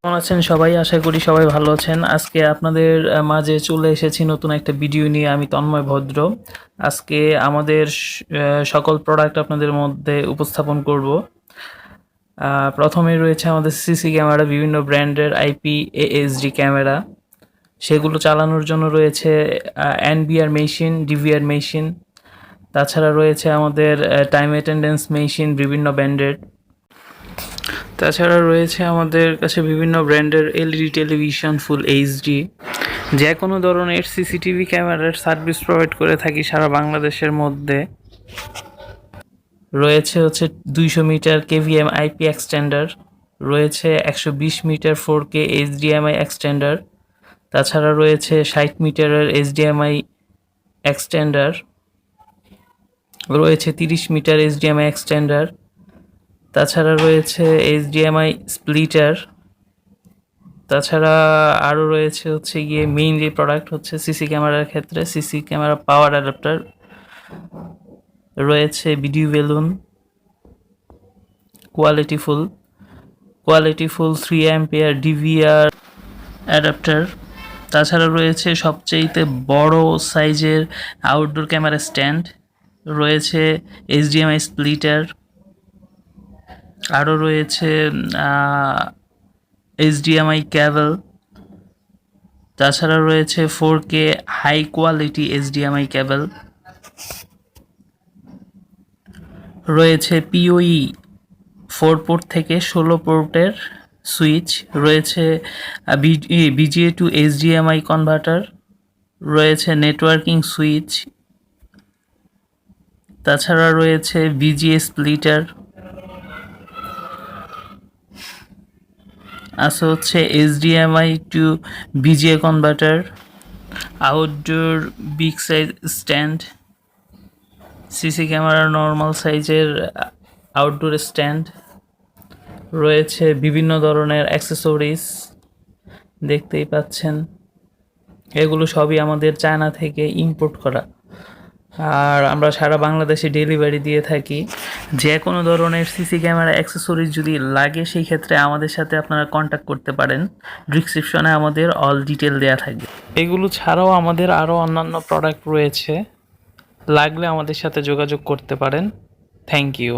কেমন আছেন সবাই? আশা করি সবাই ভালো আছেন। আজকে আপনাদের মাঝে চলে এসেছি নতুন একটা ভিডিও নিয়ে। আমি তন্ময় ভদ্র। আজকে আমাদের সকল প্রোডাক্ট আপনাদের মধ্যে উপস্থাপন করব। প্রথমে রয়েছে আমাদের সিসি ক্যামেরা, বিভিন্ন ব্র্যান্ডের আইপি এএসডি ক্যামেরা। সেগুলো চালানোর জন্য রয়েছে এনবিআর মেশিন, ডিভিআর মেশিন। তাছাড়া রয়েছে আমাদের টাইম অ্যাটেন্ডেন্স মেশিন বিভিন্ন ব্র্যান্ডের। তাছাড়া রয়েছে আমাদের কাছে বিভিন্ন ব্র্যান্ডের এলইডি টেলিভিশন ফুল এইচডি। যে কোনো ধরনের সিসিটিভি ক্যামেরার সার্ভিস প্রোভাইড করে থাকি সারা বাংলাদেশের মধ্যে। রয়েছে 200 মিটার কেভিএম আইপি এক্সটেন্ডার, রয়েছে 120 মিটার 4K এইচডিএমআই এক্সটেন্ডার। তাছাড়া রয়েছে 60 মিটারের এইচডিএমআই এক্সটেন্ডার, রয়েছে 30 মিটার এইচডিএমআই এক্সটেন্ডার। তাছাড়া রয়েছে এইচডিএমআই স্প্লিটার। তাছাড়া আরও রয়েছে মেইন যে প্রোডাক্ট সিসি ক্যামেরার ক্ষেত্রে সিসি ক্যামেরা পাওয়ার অ্যাডাপ্টার, রয়েছে ভিডিও বেলুন, কোয়ালিটিফুল 3 অ্যাম্পিয়ার ডিভিআর অ্যাডাপ্টার। তাছাড়া রয়েছে সবচেয়ে বড় সাইজের আউটডোর ক্যামেরা স্ট্যান্ড, রয়েছে এইচডিএমআই স্প্লিটার, আরও রয়েছে এইচডিএমআই কেবল। তাছাড়া রয়েছে 4K হাই কোয়ালিটি এইচডিএমআই কেবল, রয়েছে পিওই 4 পোর্ট থেকে 16 পোর্টের সুইচ, রয়েছে বিজিএ টু এইচডিএমআই কনভার্টার, রয়েছে নেটওয়ার্কিং সুইচ। তাছাড়া রয়েছে বিজিএ স্প্লিটার, আছে HDMI to VGA converter, outdoor big size stand, CC ক্যামেরার নর্মাল সাইজের আউটডোর স্ট্যান্ড, রয়েছে বিভিন্ন ধরনের অ্যাক্সেসরিজ দেখতেই পাচ্ছেন। এগুলো সবই আমাদের চায়না থেকে ইম্পোর্ট করা, আর আমরা সারা বাংলাদেশে ডেলিভারি দিয়ে থাকি। যে কোনো ধরনের সিসি ক্যামেরা অ্যাক্সেসরিজ যদি লাগে সেই ক্ষেত্রে আমাদের সাথে আপনারা কন্ট্যাক্ট করতে পারেন। ডিসক্রিপশনে আমাদের অল ডিটেল দেওয়া থাকবে। এগুলো ছাড়াও আমাদের আরও অন্যান্য প্রোডাক্ট রয়েছে, লাগলে আমাদের সাথে যোগাযোগ করতে পারেন। Thank you.